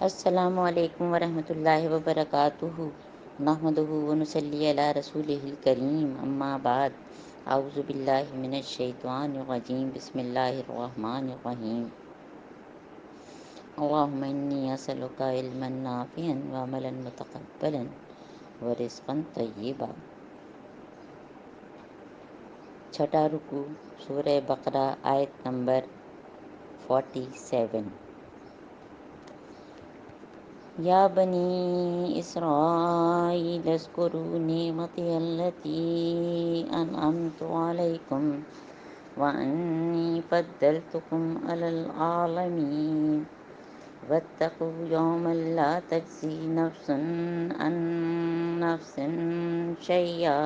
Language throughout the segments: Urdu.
السلام علیکم ورحمۃ اللہ وبرکاتہ نحمدہ ونصلی علی رسولہ الکریم اما بعد اعوذ باللہ من الشیطان الرجیم بسم اللہ الرحمن الرحیم اللہم انی اسألک علما نافعا وعملا متقبلا ورزقا طیبا۔ چھٹا رکوع سورہ بقرہ آیت نمبر 47۔ یا بنی اسرائیل اذکروا نعمتی التی انعمت علیکم وانی فضلتکم علی العالمین واتقوا یوما لا تجزی نفس عن نفس شیئا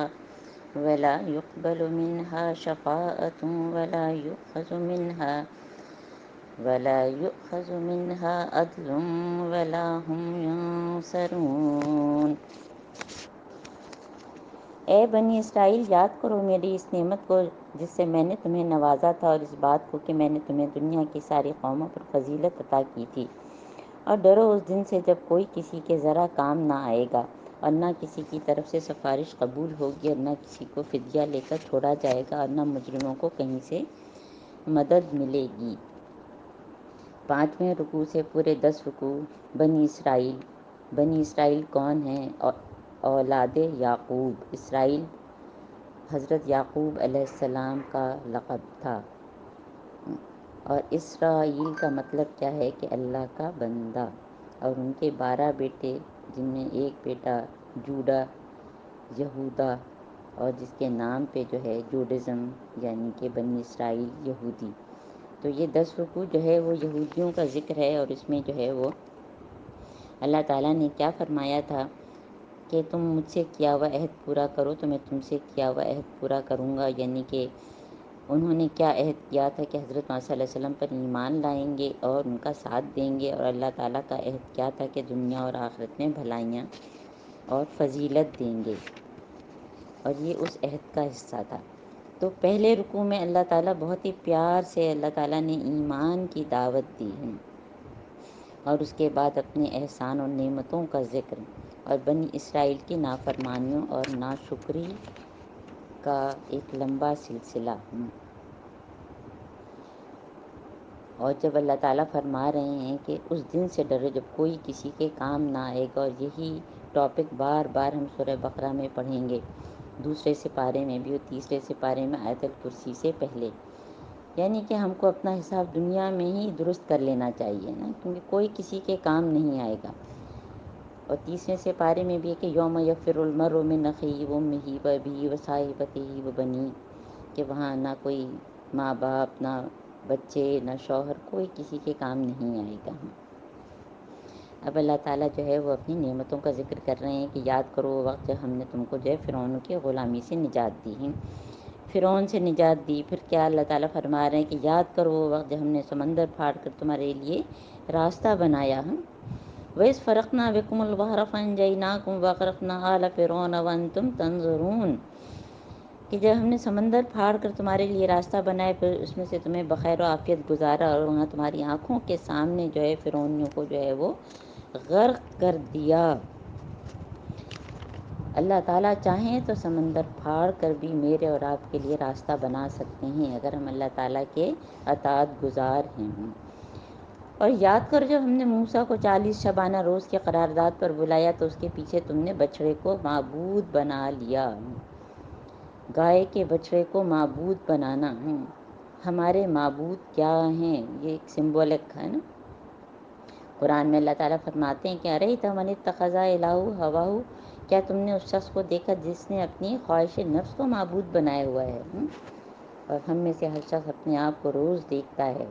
ولا يقبل منها شفاعة ولا يؤخذ منها عدل ولا هم ينصرون۔ اے بنی اسرائیل، یاد کرو میری اس نعمت کو جس سے میں نے تمہیں نوازا تھا، اور اس بات کو کہ میں نے تمہیں دنیا کی ساری قوموں پر فضیلت عطا کی تھی۔ اور ڈرو اس دن سے جب کوئی کسی کے ذرا کام نہ آئے گا، اور نہ کسی کی طرف سے سفارش قبول ہوگی، اور نہ کسی کو فدیہ لے کر چھوڑا جائے گا، اور نہ مجرموں کو کہیں سے مدد ملے گی۔ 5ویں رکوع سے پورے 10 رکوع۔ بنی اسرائیل کون ہیں؟ اولاد یعقوب۔ اسرائیل حضرت یعقوب علیہ السلام کا لقب تھا، اور اسرائیل کا مطلب کیا ہے کہ اللہ کا بندہ۔ اور ان کے 12 بیٹے، جن میں ایک بیٹا جوڈا یہودا، اور جس کے نام پہ جو ہے جوڈزم یعنی کہ بنی اسرائیل یہودی۔ تو یہ 10 رکوع جو ہے وہ یہودیوں کا ذکر ہے، اور اس میں جو ہے وہ اللہ تعالیٰ نے کیا فرمایا تھا کہ تم مجھ سے کیا ہوا عہد پورا کرو تو میں تم سے کیا ہوا عہد پورا کروں گا، یعنی کہ انہوں نے کیا عہد کیا تھا کہ حضرت محمد صلی اللہ علیہ وسلم پر ایمان لائیں گے اور ان کا ساتھ دیں گے، اور اللہ تعالیٰ کا عہد کیا تھا کہ دنیا اور آخرت میں بھلائیاں اور فضیلت دیں گے، اور یہ اس عہد کا حصہ تھا۔ تو پہلے رکوع میں اللہ تعالیٰ بہت ہی پیار سے اللہ تعالیٰ نے ایمان کی دعوت دی ہے، اور اس کے بعد اپنے احسان اور نعمتوں کا ذکر، اور بنی اسرائیل کی نافرمانیوں اور ناشکری کا ایک لمبا سلسلہ۔ اور جب اللہ تعالیٰ فرما رہے ہیں کہ اس دن سے ڈرو جب کوئی کسی کے کام نہ آئے گا، اور یہی ٹاپک بار بار ہم سورہ بقرہ میں پڑھیں گے، دوسرے سپارے میں بھی اور تیسرے سپارے میں آیت الکرسی سے پہلے، یعنی کہ ہم کو اپنا حساب دنیا میں ہی درست کر لینا چاہیے نا، کیونکہ کوئی کسی کے کام نہیں آئے گا۔ اور تیسرے سپارے میں بھی ہے کہ یوم یفر المرء من اخیہ وامہ وابیہ وصاحبتہ وبنیہ، کہ وہاں نہ کوئی ماں باپ، نہ بچے، نہ شوہر، کوئی کسی کے کام نہیں آئے گا۔ اب اللہ تعالیٰ جو ہے وہ اپنی نعمتوں کا ذکر کر رہے ہیں کہ یاد کرو وہ وقت جب ہم نے تم کو جو ہے فرعون کی غلامی سے نجات دی ہے، فرعون سے نجات دی۔ پھر کیا اللہ تعالیٰ فرما رہے ہیں کہ یاد کرو وہ وقت جب ہم نے سمندر پھاڑ کر تمہارے لیے راستہ بنایا ہے، وَإِذْ فَرَقْنَا بِكُمُ الْبَحْرَ فَأَنجَيْنَاكُمْ وَأَغْرَقْنَا آلَ فِرْعَوْنَ وَأَنْتُمْ تَنظُرُونَ، کہ جب ہم نے سمندر پھاڑ کر تمہارے لیے راستہ بنایا، پھر اس میں سے تمہیں بخیر و عافیت گزارا، اور وہاں تمہاری آنکھوں کے سامنے جو ہے فرعونیوں کو جو ہے وہ غرق کر دیا۔ اللہ تعالیٰ چاہیں تو سمندر پھاڑ کر بھی میرے اور آپ کے لیے راستہ بنا سکتے ہیں، اگر ہم اللہ تعالیٰ کے اطاعت گزار ہیں۔ اور یاد کر جب ہم نے موسیٰ کو 40 شبانہ روز کی قرارداد پر بلایا تو اس کے پیچھے تم نے بچڑے کو معبود بنا لیا۔ گائے کے بچڑے کو معبود بنانا، ہمارے معبود کیا ہیں، یہ ایک سمبولک ہے نا۔ قرآن میں اللہ تعالیٰ فرماتے ہیں کہ ارأیت من اتخذ الہہ ہواہ، کیا تم نے اس شخص کو دیکھا جس نے اپنی خواہش نفس کو معبود بنایا ہوا ہے؟ اور ہم میں سے ہر شخص اپنے آپ کو روز دیکھتا ہے،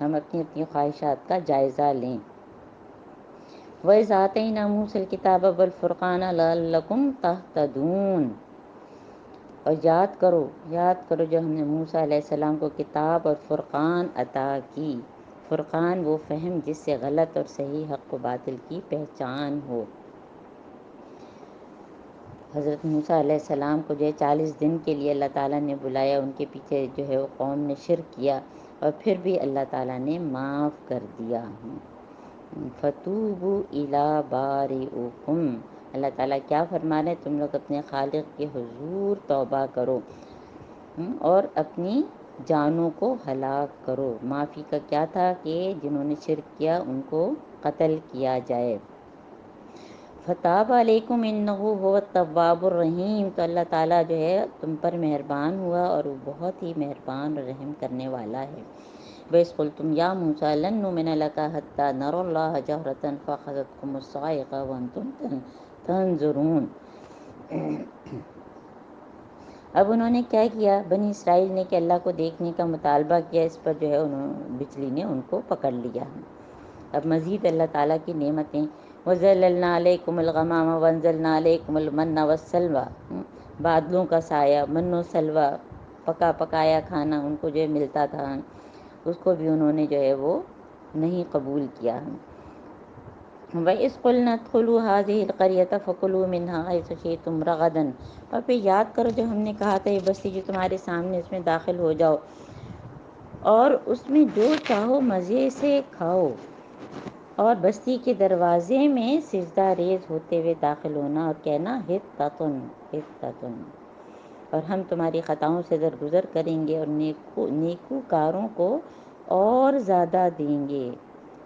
ہم اپنی اپنی خواہشات کا جائزہ لیں۔ وَإِذْ آتَيْنَا مُوسَى الْكِتَابَ وَالْفُرْقَانَ لَعَلَّكُمْ تَهْتَدُونَ، اور یاد کرو جو ہم نے موسیٰ علیہ السلام کو کتاب اور فرقان عطا کی۔ فرقان وہ فہم جس سے غلط اور صحیح، حق و باطل کی پہچان ہو۔ حضرت موسیٰ علیہ السلام کو جو ہے 40 دن کے لیے اللہ تعالیٰ نے بلایا، ان کے پیچھے جو ہے وہ قوم نے شرک کیا، اور پھر بھی اللہ تعالیٰ نے معاف کر دیا۔ فتوبوا الی بارئکم، اللہ تعالیٰ کیا فرما رہے ہیں، تم لوگ اپنے خالق کے حضور توبہ کرو اور اپنی جانوں کو ہلاک کرو۔ معافی کا کیا تھا کہ جنہوں نے شرک کیا ان کو قتل کیا جائے۔ فتاب علیکم انہ هو التواب الرحیم، تو اللہ تعالیٰ جو ہے تم پر مہربان ہوا اور وہ بہت ہی مہربان اور رحم کرنے والا ہے۔ وَإِذْ قُلْتُمْ يَا مُوسَىٰ لَن نُّؤْمِنَ لَكَ حَتَّىٰ نَرَى اللَّهَ جَهْرَةً فَأَخَذَتْكُمُ الصَّاعِقَةُ وَأَنتُمْ تَنظُرُونَ۔ اب انہوں نے کیا کیا، بنی اسرائیل نے، کہ اللہ کو دیکھنے کا مطالبہ کیا، اس پر جو ہے بجلی نے ان کو پکڑ لیا۔ اب مزید اللہ تعالیٰ کی نعمتیں، وَظَلَّلْنَا عَلَيْكُمُ الْغَمَامَ وَأَنزَلْنَا عَلَيْكُمُ الْمَنَّ وَالسَّلْوَىٰ، بادلوں کا سایہ، من و سلوہ، پکایا کھانا ان کو جو ہے ملتا تھا، اس کو بھی انہوں نے جو ہے وہ نہیں قبول کیا۔ وَإِذْ قُلْنَا ادْخُلُوا هَٰذِهِ الْقَرْيَةَ فَكُلُوا مِنْهَا حَيْثُ شِئْتُمْ رَغَدًا، اور پھر یاد کرو جب ہم نے کہا تھا یہ بستی جو تمہارے سامنے اس میں داخل ہو جاؤ اور اس میں جو چاہو مزے سے کھاؤ، اور بستی کے دروازے میں سجدہ ریز ہوتے ہوئے داخل ہونا اور کہنا حطۃ حطۃ، اور ہم تمہاری خطاؤں سے درگزر کریں گے اور نیکوکاروں کو اور زیادہ دیں گے۔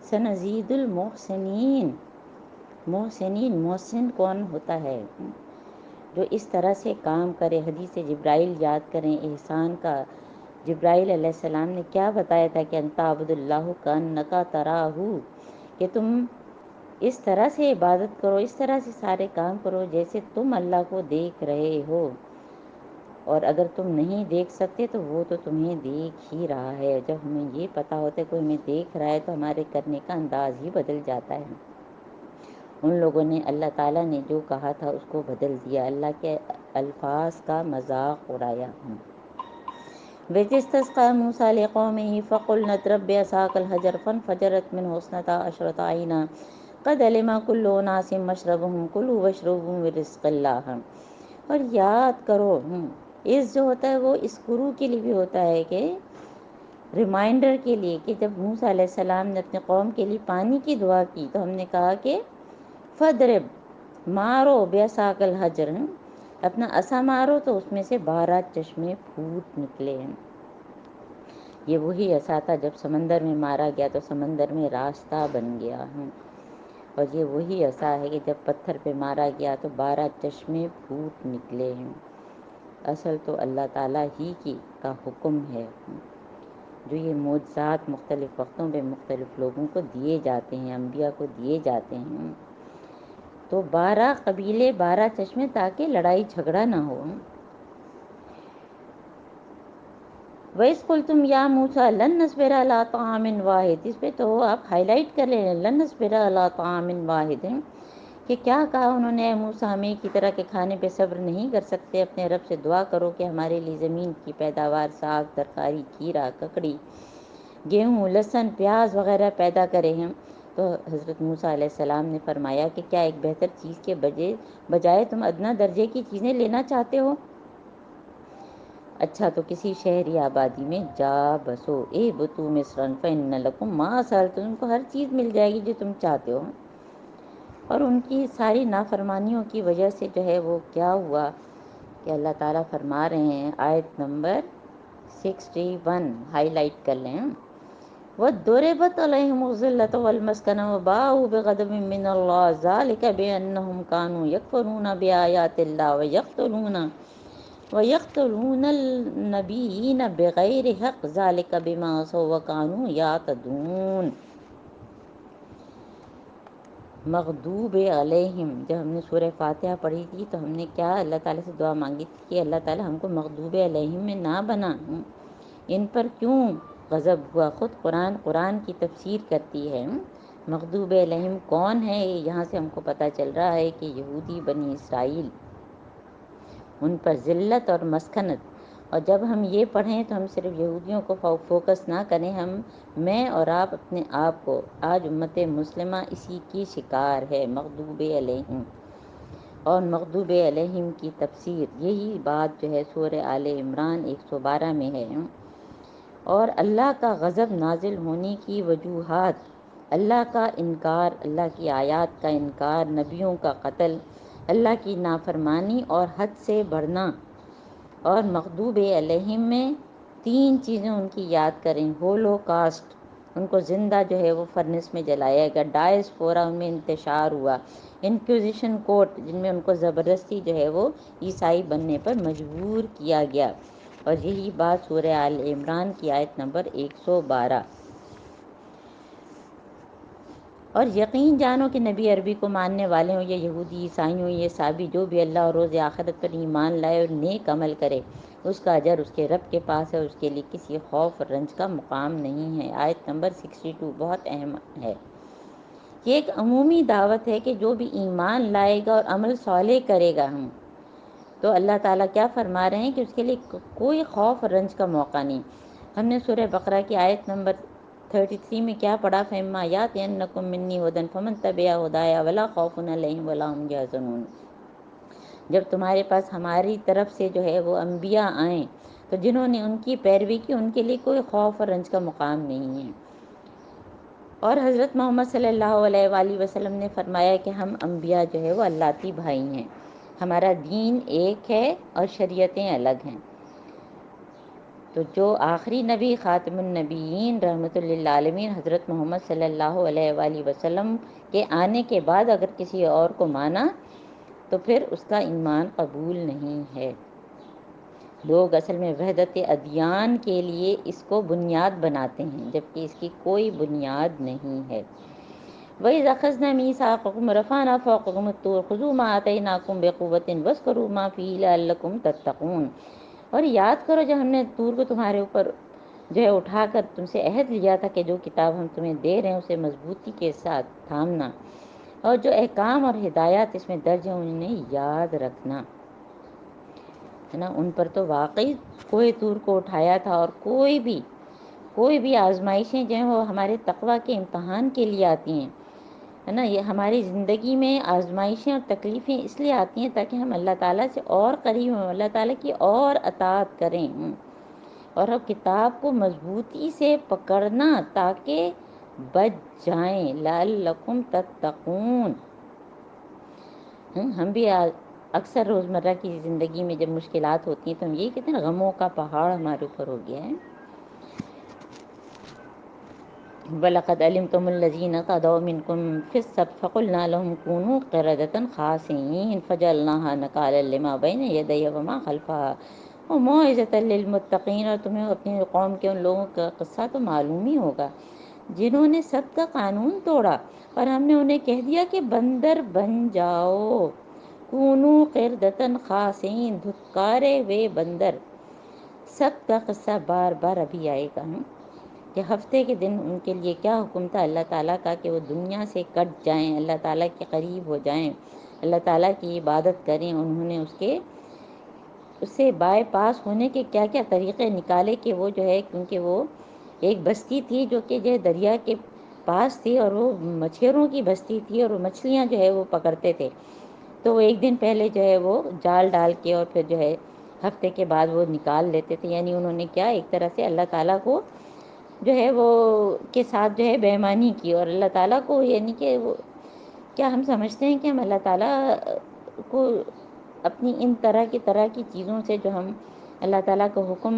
سنزید المحسنین، محسن کون ہوتا ہے، جو اس طرح سے کام کرے۔ حدیث جبرائیل یاد کریں احسان کا، جبرائیل علیہ السلام نے کیا بتایا تھا کہ انت عبد اللہ کانک تراہ، کہ تم اس طرح سے عبادت کرو، اس طرح سے سارے کام کرو جیسے تم اللہ کو دیکھ رہے ہو، اور اگر تم نہیں دیکھ سکتے تو وہ تو تمہیں دیکھ ہی رہا ہے۔ جب ہمیں یہ پتہ ہوتا ہے کوئی ہمیں دیکھ رہا ہے تو ہمارے کرنے کا انداز ہی بدل جاتا ہے۔ ان لوگوں نے اللہ تعالیٰ نے جو کہا تھا اس کو بدل دیا، اللہ کے الفاظ کا مذاق اڑایا۔ وَإِذِ اسْتَسْقَىٰ مُوسَىٰ لِقَوْمِهِ فَقُلْنَا اضْرِب بِّعَصَاكَ الْحَجَرَ فَانفَجَرَتْ مِنْهُ اثْنَتَا عَشْرَةَ عَيْنًا قَدْ عَلِمَ كُلُّ أُنَاسٍ مَّشْرَبَهُمْ كُلُوا وَاشْرَبُوا مِن رِّزْقِ اللَّهِ۔ اور یاد کرو، اس جو ہوتا ہے وہ اس گرو کے لیے بھی ہوتا ہے کہ ریمائنڈر کے لیے، کہ جب موسیٰ علیہ السلام نے اپنے قوم کے لیے پانی کی دعا کی تو ہم نے کہا کہ فَاضْرِب، مارو بِعَصَاكَ الْحَجَرَ، اپنا عصا مارو تو اس میں سے 12 چشمے پھوٹ نکلے ہیں۔ یہ وہی عصا تھا جب سمندر میں مارا گیا تو سمندر میں راستہ بن گیا، اور یہ وہی عصا ہے کہ جب پتھر پہ مارا گیا تو 12 چشمے پھوٹ نکلے ہیں۔ اصل تو اللہ تعالیٰ ہی کا حکم ہے، جو یہ معجزات مختلف وقتوں پہ مختلف لوگوں کو دیے جاتے ہیں، انبیاء کو دیے جاتے ہیں، تو 12 قبیلے 12 چشمے تاکہ لڑائی جھگڑا نہ ہو۔ وَإِذْ قُلْتُمْ يَا مُوسَىٰ لَن نَّصْبِرَ عَلَىٰ طَعَامٍ وَاحِدٍ، اس پہ تو آپ ہائی لائٹ کر لیں، لَن نَّصْبِرَ عَلَىٰ طَعَامٍ وَاحِدٍ، کہ کیا کہا انہوں نے، اے موسیٰ ہم ایک ہی طرح کے کھانے پہ صبر نہیں کر سکتے، اپنے رب سے دعا کرو کہ ہمارے لیے زمین کی پیداوار، ساگ ترکاری، کھیرا ککڑی، گیہوں، لہسن، پیاز وغیرہ پیدا کرے ہیں۔ تو حضرت موسیٰ علیہ السلام نے فرمایا کہ کیا ایک بہتر چیز کے بجائے تم ادنا درجے کی چیزیں لینا چاہتے ہو؟ اچھا تو کسی شہری آبادی میں جا بسو، اہبطوا مصرا فإن لکم ما سألتم، تم کو ہر چیز مل جائے گی جو تم چاہتے ہو۔ اور ان کی ساری نافرمانیوں کی وجہ سے جو ہے وہ کیا ہوا کہ اللہ تعالیٰ فرما رہے ہیں، آیت نمبر 61 ہائی لائٹ کر لیں، وَضُرِبَتْ عَلَيْهِمُ الذِّلَّةُ وَالْمَسْكَنَةُ وَبَاءُوا بِغَضَبٍ مِّنَ اللَّهِ ذَٰلِكَ بِأَنَّهُمْ كَانُوا يَكْفُرُونَ بِآيَاتِ اللَّهِ وَيَقْتُلُونَ النَّبِيِّينَ بِغَيْرِ حَقٍّ ذَٰلِكَ بِمَا عَصَوا وَّكَانُوا يَعْتَدُونَ۔ مغضوب علیہم، جب ہم نے سورہ فاتحہ پڑھی تھی تو ہم نے کیا اللہ تعالیٰ سے دعا مانگی تھی کہ اللہ تعالیٰ ہم کو مغضوب علیہم میں نہ بنا، ان پر کیوں غضب ہوا۔ خود قرآن کی تفسیر کرتی ہے، مغضوب علیہم کون ہے، یہاں سے ہم کو پتہ چل رہا ہے کہ یہودی بنی اسرائیل، ان پر ذلت اور مسکنت۔ اور جب ہم یہ پڑھیں تو ہم صرف یہودیوں کو فوکس نہ کریں، میں اور آپ اپنے آپ کو، آج امت مسلمہ اسی کی شکار ہے، مغضوب علیہم۔ اور مغضوب علیہم کی تفسیر یہی بات جو ہے سورہ آل عمران 112 میں ہے۔ اور اللہ کا غضب نازل ہونے کی وجوہات اللہ کا انکار، اللہ کی آیات کا انکار، نبیوں کا قتل، اللہ کی نافرمانی اور حد سے بڑھنا، اور مغضوب علیہم میں 3 چیزیں ان کی یاد کریں: ہولو کاسٹ، ان کو زندہ جو ہے وہ فرنس میں جلایا گیا، ڈائس فورا ان میں انتشار ہوا، انکوزیشن کورٹ جن میں ان کو زبردستی جو ہے وہ عیسائی بننے پر مجبور کیا گیا، اور یہی بات سورہ آل عمران کی آیت نمبر 112۔ اور یقین جانو کہ نبی عربی کو ماننے والے ہوں یا یہودی، عیسائی ہوں یا سابی، جو بھی اللہ اور روز آخرت پر ایمان لائے اور نیک عمل کرے، اس کا اجر اس کے رب کے پاس ہے، اس کے لیے کسی خوف اور رنج کا مقام نہیں ہے۔ آیت نمبر 62 بہت اہم ہے۔ یہ ایک عمومی دعوت ہے کہ جو بھی ایمان لائے گا اور عمل صالح کرے گا، تو اللہ تعالیٰ کیا فرما رہے ہیں کہ اس کے لیے کوئی خوف اور رنج کا موقع نہیں۔ ہم نے سورہ بقرہ کی آیت نمبر 33 میں کیا پڑھا؟ فَإِمَّا يَأْتِيَنَّكُم مِّنِّي هُدًى فَمَن تَبِعَ هُدَايَ وَلَا خَوْفٌ عَلَيْهِمْ وَلَا هُمْ يَحْزَنُونَ۔ جب تمہارے پاس ہماری طرف سے جو ہے وہ انبیاء آئیں تو جنہوں نے ان کی پیروی کی ان کے لیے کوئی خوف اور رنج کا مقام نہیں ہے۔ اور حضرت محمد صلی اللہ علیہ وآلہ وسلم نے فرمایا کہ ہم انبیاء جو ہے وہ اللہتی بھائی ہیں، ہمارا دین ایک ہے اور شریعتیں الگ ہیں۔ تو جو آخری نبی خاتم النبیین رحمۃ للعالمین حضرت محمد صلی اللہ علیہ وآلہ وسلم کے آنے کے بعد اگر کسی اور کو مانا تو پھر اس کا ایمان قبول نہیں ہے۔ لوگ اصل میں وحدت ادیان کے لیے اس کو بنیاد بناتے ہیں، جبکہ اس کی کوئی بنیاد نہیں ہے۔ وَإِذْ أَخَذْنَا مِيثَاقَكُمْ وَرَفَعْنَا فَوْقَكُمُ الطُّورَ خُذُوا مَا آتَيْنَاكُمْ بِقُوَّةٍ وَاذْكُرُوا مَا فِيهِ لَعَلَّكُمْ تَتَّقُونَ۔ اور یاد کرو جب ہم نے طور کو تمہارے اوپر جو ہے اٹھا کر تم سے عہد لیا تھا کہ جو کتاب ہم تمہیں دے رہے ہیں اسے مضبوطی کے ساتھ تھامنا، اور جو احکام اور ہدایات اس میں درج ہیں انہیں یاد رکھنا، ہے نا۔ ان پر تو واقعی کوہ طور کو اٹھایا تھا، اور کوئی بھی آزمائشیں جو ہیں وہ ہمارے تقویٰ کے امتحان کے لیے آتی ہیں، ہے نا۔ یہ ہماری زندگی میں آزمائشیں اور تکلیفیں اس لیے آتی ہیں تاکہ ہم اللہ تعالیٰ سے اور قریب ہوں، اللہ تعالیٰ کی اور اطاعت کریں، اور اب کتاب کو مضبوطی سے پکڑنا تاکہ بچ جائیں، لعلکم تتقون۔ ہم بھی اکثر روزمرہ کی زندگی میں جب مشکلات ہوتی ہیں تو ہم یہی کہتے ہیں نا، غموں کا پہاڑ ہمارے اوپر ہو گیا ہے۔ وَلَقَدْ عَلِمْتُمُ الَّذِينَ اعْتَدَوْا مِنْكُمْ فِي السَّبْتِ فَقُلْنَا لَهُمْ كُونُوا قِرَدَةً خَاسِئِينَ فَجَعَلْنَاهَا نَكَالًا لِمَا بَيْنَ يَدَيْهَا وَمَا خَلْفَهَا وَمَوْعِظَةً لِّلْمُتَّقِينَ۔ اور تمہیں اپنی قوم کے ان لوگوں کا قصہ تو معلوم ہی ہوگا جنہوں نے سب کا قانون توڑا اور ہم نے انہیں کہہ دیا کہ بندر بن جاؤ، کونو قردۃ خاسئین، دھتکارے ہوئے بندر۔ سب کا قصہ بار بار ابھی آئے گا، کہ ہفتے کے دن ان کے لیے کیا حکم تھا اللہ تعالیٰ کا کہ وہ دنیا سے کٹ جائیں، اللہ تعالیٰ کے قریب ہو جائیں، اللہ تعالیٰ کی عبادت کریں۔ انہوں نے اس سے بائی پاس ہونے کے کیا کیا طریقے نکالے کہ وہ جو ہے، کیونکہ وہ ایک بستی تھی جو کہ جو دریا کے پاس تھی، اور وہ مچھیروں کی بستی تھی، اور وہ مچھلیاں جو ہے وہ پکڑتے تھے، تو وہ ایک دن پہلے جو ہے وہ جال ڈال کے اور پھر جو ہے ہفتے کے بعد وہ نکال لیتے تھے۔ یعنی انہوں نے کیا، ایک طرح سے اللہ تعالیٰ کو جو ہے وہ کے ساتھ جو ہے بے ایمانی کی، اور اللہ تعالیٰ کو یعنی کہ وہ کیا ہم سمجھتے ہیں کہ ہم اللہ تعالیٰ کو اپنی ان طرح کی چیزوں سے جو ہم اللہ تعالیٰ کا حکم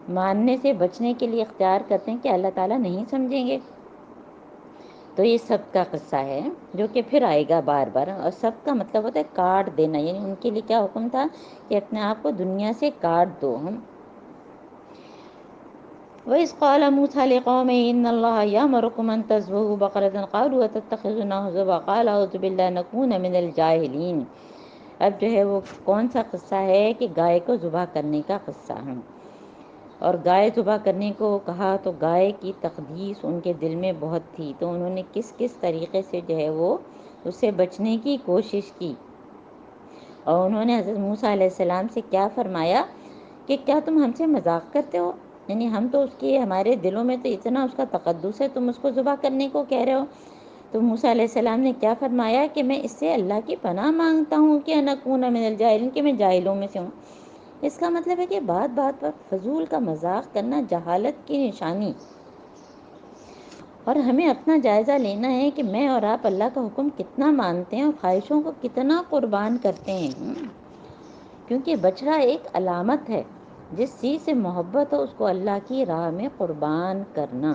ماننے سے بچنے کے لیے اختیار کرتے ہیں کہ اللہ تعالیٰ نہیں سمجھیں گے؟ تو یہ سب کا قصہ ہے جو کہ پھر آئے گا بار بار، اور سب کا مطلب ہوتا ہے کاٹ دینا، یعنی ان کے لیے کیا حکم تھا کہ اپنے آپ کو دنیا سے کاٹ دو۔ وَإِذْ قَالَ مُوسَىٰ لِقَوْمِهِ إِنَّ اللَّهَ يَأْمُرُكُمْ أَن تَذْبَحُوا بَقَرَةً قَالُوا أَتَتَّخِذُنَا هُزُوًا قَالَ أَعُوذُ بِاللَّهِ أَن أَكُونَ مِنَ الْجَاهِلِينَ۔ اب جو ہے وہ کون سا قصہ ہے کہ گائے کو ذبح کرنے کا قصہ ہے، اور گائے ذبح کرنے کو کہا تو گائے کی تقدیس ان کے دل میں بہت تھی، تو انہوں نے کس طریقے سے جو ہے وہ اس سے بچنے کی کوشش کی، اور انہوں نے حضرت موسیٰ علیہ السلام سے کیا فرمایا کہ کیا تم ہم سے مذاق کرتے ہو؟ یعنی ہم تو ہمارے دلوں میں تو اتنا اس کا تقدس ہے، تم اس کو ذبح کرنے کو کہہ رہے ہو؟ تو موسیٰ علیہ السلام نے کیا فرمایا کہ میں اس سے اللہ کی پناہ مانگتا ہوں کہ ان اکون من الجاہلین، کہ میں جاہلوں میں سے ہوں۔ اس کا مطلب ہے کہ بات بات پر فضول کا مذاق کرنا جہالت کی نشانی، اور ہمیں اپنا جائزہ لینا ہے کہ میں اور آپ اللہ کا حکم کتنا مانتے ہیں اور خواہشوں کو کتنا قربان کرتے ہیں، کیونکہ بچڑا ایک علامت ہے، جس چیز سے محبت ہو اس کو اللہ کی راہ میں قربان کرنا۔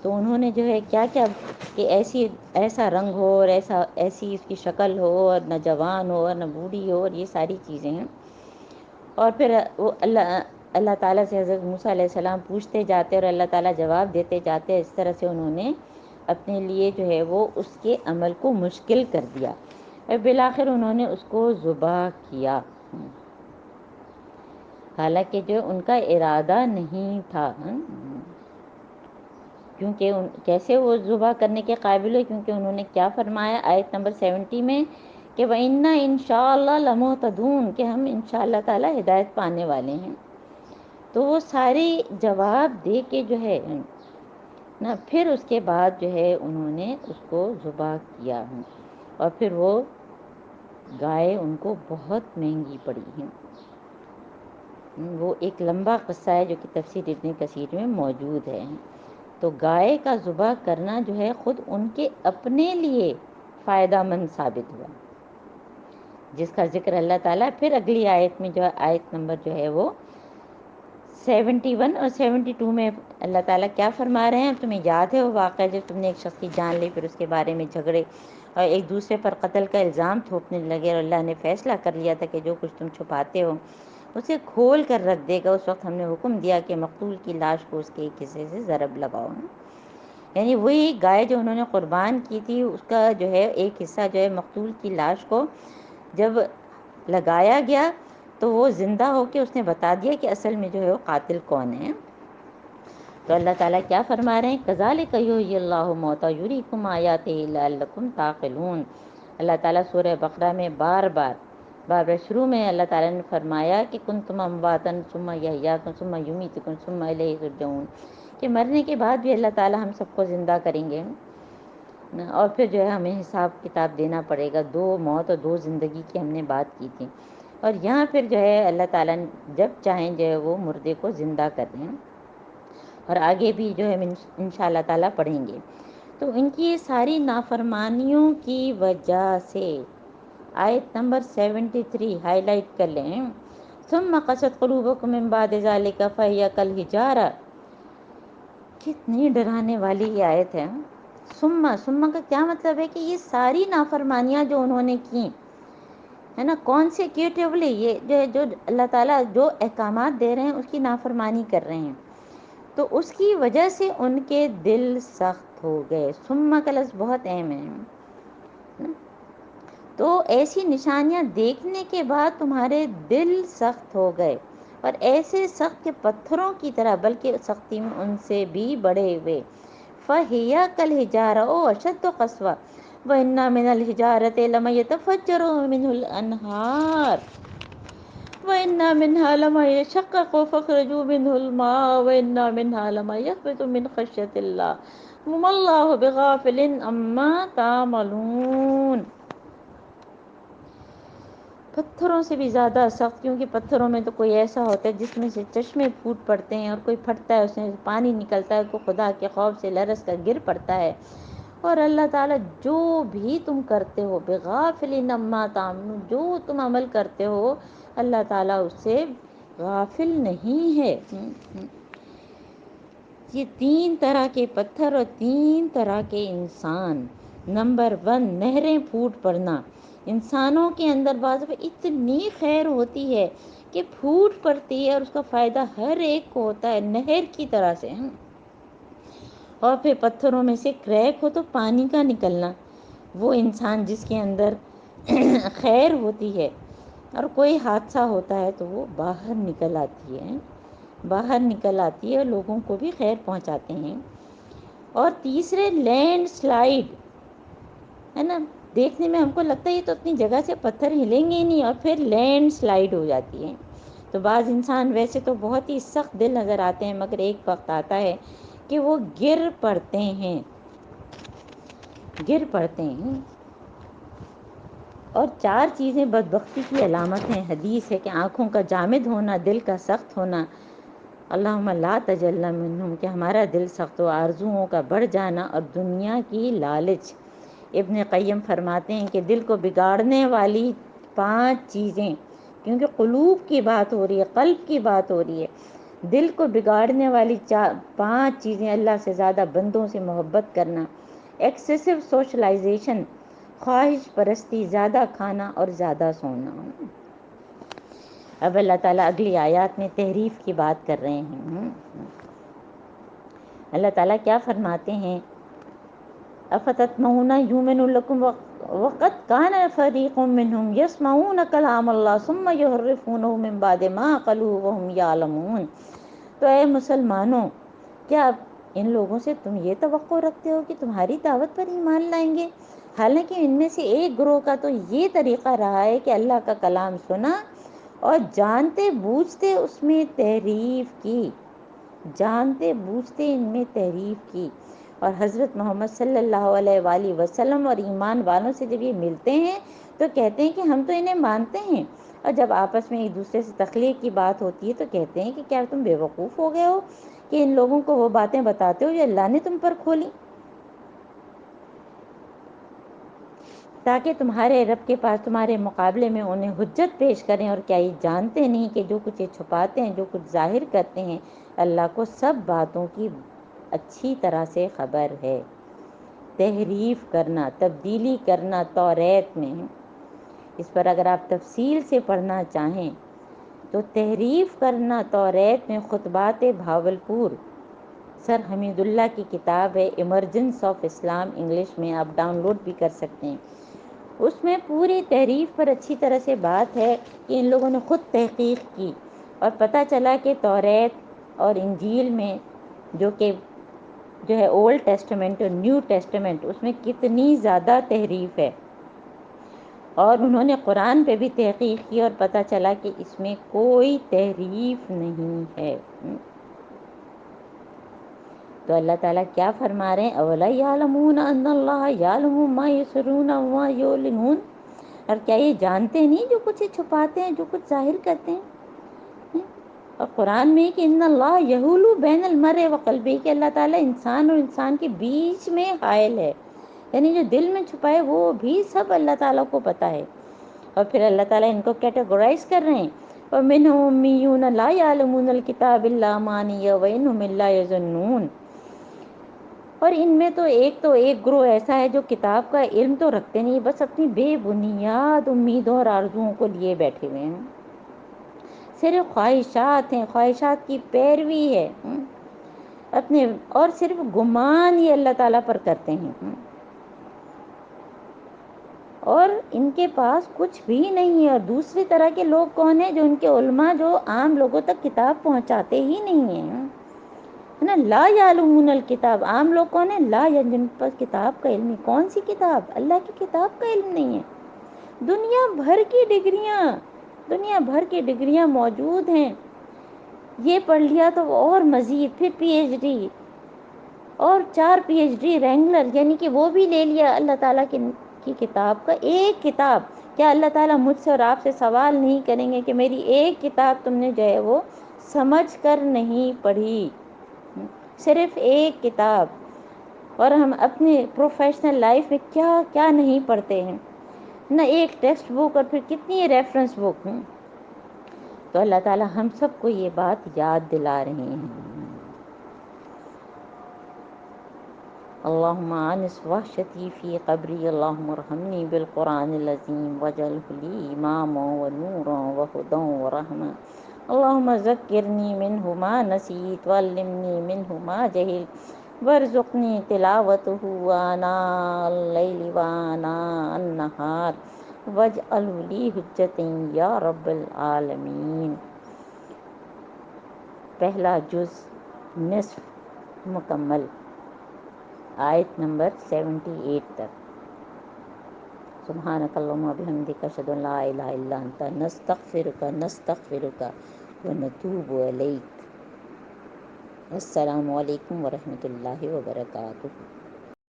تو انہوں نے جو ہے کیا کیا کہ ایسا رنگ ہو اور ایسی اس کی شکل ہو اور نہ جوان ہو اور نہ بوڑھی ہو، اور یہ ساری چیزیں ہیں۔ اور پھر وہ اللہ تعالیٰ سے حضرت موسیٰ علیہ السلام پوچھتے جاتے اور اللہ تعالیٰ جواب دیتے جاتے، اس طرح سے انہوں نے اپنے لیے جو ہے وہ اس کے عمل کو مشکل کر دیا، اور بالآخر انہوں نے اس کو ذبح کیا، حالانکہ جو ان کا ارادہ نہیں تھا، کیونکہ کیسے وہ ذبح کرنے کے قابل ہوئے، کیونکہ انہوں نے کیا فرمایا آیت نمبر 70 میں کہ وَإِنَّا إِنشَاءَ اللَّهِ لَمُهْتَدُونَ، کہ ہم انشاءاللہ تعالی ہدایت پانے والے ہیں۔ تو وہ سارے جواب دے کے جو ہے نا، پھر اس کے بعد جو ہے انہوں نے اس کو ذبح کیا، اور پھر وہ گائے ان کو بہت مہنگی پڑی ہیں۔ وہ ایک لمبا قصہ ہے جو کہ تفسیر ابن کثیر میں موجود ہے۔ تو گائے کا ذبح کرنا جو ہے خود ان کے اپنے لیے فائدہ مند ثابت ہوا، جس کا ذکر اللہ تعالیٰ پھر اگلی آیت میں جو ہے آیت نمبر جو ہے وہ 71 اور 72 میں اللہ تعالیٰ کیا فرما رہے ہیں۔ تمہیں یاد ہے وہ واقعہ جب تم نے ایک شخص کی جان لی، پھر اس کے بارے میں جھگڑے اور ایک دوسرے پر قتل کا الزام تھوپنے لگے، اور اللہ نے فیصلہ کر لیا تھا کہ جو کچھ تم چھپاتے ہو اسے کھول کر رکھ دے گا۔ اس وقت ہم نے حکم دیا کہ مقتول کی لاش کو اس کے ایک حصے سے ضرب لگاؤ، یعنی وہی گائے جو انہوں نے قربان کی تھی اس کا جو ہے ایک حصہ جو ہے مقتول کی لاش کو جب لگایا گیا تو وہ زندہ ہو کے اس نے بتا دیا کہ اصل میں جو ہے وہ قاتل کون ہے۔ تو اللہ تعالیٰ کیا فرما رہے ہیں، کذالک یحیی اللہ موتا یریکم آیاتہ لعلکم تعقلون۔ اللہ تعالیٰ سورہ بقرہ میں بار بار شروع میں اللہ تعالیٰ نے فرمایا کہ کنتم امواتا ثم یحییکم ثم یمیتکم ثم الیہ ترجعون، کہ مرنے کے بعد بھی اللہ تعالیٰ ہم سب کو زندہ کریں گے، اور پھر جو ہے ہمیں حساب کتاب دینا پڑے گا۔ دو موت اور دو زندگی کی ہم نے بات کی تھی، اور یہاں پھر جو ہے اللہ تعالیٰ جب چاہیں جو ہے وہ مردے کو زندہ کر دیں، اور آگے بھی جو ہے انشاءاللہ تعالیٰ پڑھیں گے۔ تو ان کی یہ ساری نافرمانیوں کی وجہ سے آیت نمبر 73 ہائی لائٹ کر لیں، ثم قست قلوبکم من بعد ذلک فہی کالحجارہ۔ کتنی ڈرانے والی یہ آیت ہے۔ ثم کا کیا مطلب ہے کہ یہ ساری نافرمانیاں جو انہوں نے کی ہے نا، کانسیکیوٹیولی، یہ جو اللہ تعالیٰ جو احکامات دے رہے ہیں اس کی نافرمانی کر رہے ہیں، تو اس کی وجہ سے ان کے دل سخت ہو گئے۔ ثم کا لفظ بہت اہم ہے۔ تو ایسی نشانیاں دیکھنے کے بعد تمہارے دل سخت ہو گئے، اور ایسے سخت کے پتھروں کی طرح، بلکہ سختی میں ان سے بھی بڑے ہوئے۔ فَهِيَ كَالْحِجَارَةِ أَوْ أَشَدُّ قَسْوَةً وَإِنَّ مِنَ الْحِجَارَةِ لَمَا يَتَفَجَّرُ مِنْهُ الْأَنْهَارُ وَإِنَّ مِنْهَا لَمَا يَشَقَّقُ فَيَخْرُجُ مِنْهُ الْمَاءُ وَإِنَّ مِنْهَا لَمَا يَهْبِطُ مِنْ خَشْيَةِ اللَّهِ وَمَا اللَّهُ بِغَافِلٍ عَمَّا تَعْمَلُونَ۔ پتھروں سے بھی زیادہ سخت، کیونکہ پتھروں میں تو کوئی ایسا ہوتا ہے جس میں سے چشمے پھوٹ پڑتے ہیں، اور کوئی پھٹتا ہے اس میں پانی نکلتا ہے، کوئی خدا کے خوف سے لرز کر گر پڑتا ہے، اور اللہ تعالیٰ جو بھی تم کرتے ہو بغافل عما تعملون، جو تم عمل کرتے ہو اللہ تعالیٰ اس سے غافل نہیں ہے۔ یہ تین طرح کے پتھر اور تین طرح کے انسان۔ نمبر 1، نہریں پھوٹ پڑنا۔ انسانوں کے اندر بعض میں اتنی خیر ہوتی ہے کہ پھوٹ پڑتی ہے اور اس کا فائدہ ہر ایک کو ہوتا ہے، نہر کی طرح سے۔ اور پھر پتھروں میں سے کریک ہو تو پانی کا نکلنا، وہ انسان جس کے اندر خیر ہوتی ہے اور کوئی حادثہ ہوتا ہے تو وہ باہر نکل آتی ہے، لوگوں کو بھی خیر پہنچاتے ہیں۔ اور تیسرے، لینڈ سلائیڈ ہے نا، دیکھنے میں ہم کو لگتا ہے یہ تو اپنی جگہ سے پتھر ہلیں گے ہی نہیں، اور پھر لینڈ سلائیڈ ہو جاتی ہے۔ تو بعض انسان ویسے تو بہت ہی سخت دل نظر آتے ہیں، مگر ایک وقت آتا ہے کہ وہ گر پڑتے ہیں۔ اور 4 چیزیں بدبختی کی علامت ہیں۔ حدیث ہے کہ آنکھوں کا جامد ہونا، دل کا سخت ہونا، اللہم لا تجلنا منہم، کہ ہمارا دل سخت و آرزوؤں کا بڑھ جانا اور دنیا کی لالچ۔ ابن قیم فرماتے ہیں کہ دل کو بگاڑنے والی 5 چیزیں، کیونکہ قلوب کی بات ہو رہی ہے، قلب کی بات ہو رہی ہے، دل کو بگاڑنے والی 5 چیزیں: اللہ سے زیادہ بندوں سے محبت کرنا، ایکسیسو سوشلائزیشن، خواہش پرستی، زیادہ کھانا اور زیادہ سونا۔ اب اللہ تعالیٰ اگلی آیات میں تحریف کی بات کر رہے ہیں۔ اللہ تعالیٰ کیا فرماتے ہیں؟ افتطمعون یؤمن لکم وقد کان فریق منہم یسمعون کلام اللہ ثم یحرفونہ من بعد ما عقلوہ وہم یعلمون۔ تو اے مسلمانوں، کیا ان لوگوں سے تم یہ توقع رکھتے ہو کہ تمہاری دعوت پر ایمان لائیں گے؟ حالانکہ ان میں سے ایک گروہ کا تو یہ طریقہ رہا ہے کہ اللہ کا کلام سنا اور جانتے بوجھتے اس میں تحریف کی، جانتے بوجھتے ان میں تحریف کی۔ اور حضرت محمد صلی اللہ علیہ وآلہ وسلم اور ایمان والوں سے جب یہ ملتے ہیں تو کہتے ہیں کہ ہم تو انہیں مانتے ہیں، اور جب آپس میں ایک دوسرے سے تخلیق کی بات ہوتی ہے تو کہتے ہیں کہ کیا تم بے وقوف ہو گئے ہو کہ ان لوگوں کو وہ باتیں بتاتے ہو جو اللہ نے تم پر کھولی، تاکہ تمہارے رب کے پاس تمہارے مقابلے میں انہیں حجت پیش کریں، اور کیا یہ جانتے نہیں کہ جو کچھ یہ چھپاتے ہیں، جو کچھ ظاہر کرتے ہیں، اللہ کو سب باتوں کی اچھی طرح سے خبر ہے۔ تحریف کرنا، تبدیلی کرنا توریت میں، اس پر اگر آپ تفصیل سے پڑھنا چاہیں تو تحریف کرنا توریت میں خطبات بھاولپور، سر حمید اللہ کی کتاب ہے ایمرجنس آف اسلام، انگلش میں آپ ڈاؤن لوڈ بھی کر سکتے ہیں۔ اس میں پوری تحریف پر اچھی طرح سے بات ہے کہ ان لوگوں نے خود تحقیق کی اور پتہ چلا کہ توریت اور انجیل میں جو ہے اولڈ ٹیسٹمنٹ اور نیو ٹیسٹمنٹ، اس میں کتنی زیادہ تحریف ہے، اور انہوں نے قرآن پہ بھی تحقیق کی اور پتہ چلا کہ اس میں کوئی تحریف نہیں ہے۔ تو اللہ تعالیٰ کیا فرما رہے ہیں؟ اولا یعلمون ان اللہ یعلم ما یسرون وما یعلنون، اور کیا یہ جانتے نہیں جو کچھ یہ چھپاتے ہیں، جو کچھ ظاہر کرتے ہیں؟ اور قرآن میں کہ ان اللہ یحول بین المرء وقلبہ، کہ اللہ تعالیٰ انسان اور انسان کے بیچ میں حائل ہے، یعنی جو دل میں چھپائے وہ بھی سب اللہ تعالیٰ کو پتہ ہے۔ اور پھر اللہ تعالیٰ ان کو کیٹیگورائز کر رہے ہیں، وَمِنْهُمْ أُمِّيُّونَ لَا يَعْلَمُونَ الْكِتَابَ إِلَّا أَمَانِيَّ وَإِنْهُمْ إِلَّا يَظُنُّونَ۔ اور ان میں تو ایک گروہ ایسا ہے جو کتاب کا علم تو رکھتے نہیں، بس اپنی بے بنیاد امیدوں اور آرزوؤں کو لیے بیٹھے ہوئے ہیں، صرف خواہشات ہیں، خواہشات کی پیروی ہے اپنے، اور صرف گمان یہ اللہ تعالیٰ پر کرتے ہیں، اور ان کے پاس کچھ بھی نہیں ہے۔ اور دوسری طرح کے لوگ کون ہیں؟ جو ان کے علماء جو عام لوگوں تک کتاب پہنچاتے ہی نہیں ہیں، ہے نا، لا یعلمون الکتاب۔ عام لوگ کون ہیں؟ لا، جن پر کتاب کا علم نہیں۔ کون سی کتاب؟ اللہ کی کتاب کا علم نہیں ہے۔ دنیا بھر کی ڈگریاں موجود ہیں، یہ پڑھ لیا تو اور مزید، پھر پی ایچ ڈی اور 4 پی ایچ ڈی رینگولر، یعنی کہ وہ بھی لے لیا اللہ تعالیٰ کی کتاب کا۔ ایک کتاب، کیا اللہ تعالیٰ مجھ سے اور آپ سے سوال نہیں کریں گے کہ میری ایک کتاب تم نے جو ہے وہ سمجھ کر نہیں پڑھی؟ صرف ایک کتاب، اور ہم اپنے پروفیشنل لائف میں کیا کیا نہیں پڑھتے ہیں، نہ ایک ٹیکسٹ بک اور پھر کتنی ریفرنس بک ہیں۔ تو اللہ تعالیٰ ہم سب کو یہ بات یاد دلا رہے ہیں۔ اللہم آنس وحشتی فی قبری، اللہم ارحمنی بالقرآن العظیم واجعلہ لی اماما ونورا وہدی ورحمہ، اللہم ذکرنی منہ ما نسیت وعلمنی منہ ما جہلت وارزقنی تلاوتہ آناء اللیل وآناء النہار واجعلہ لی حجۃ یا رب العالمین۔ پہلا جز نصف مکمل، آیت نمبر 78 تک۔ سبحانک اللہم وبحمدک، اشہد ان لا الہ الا انت، نستغفرک ونتوب الیک۔ السلام علیکم ورحمۃ اللہ وبرکاتہ۔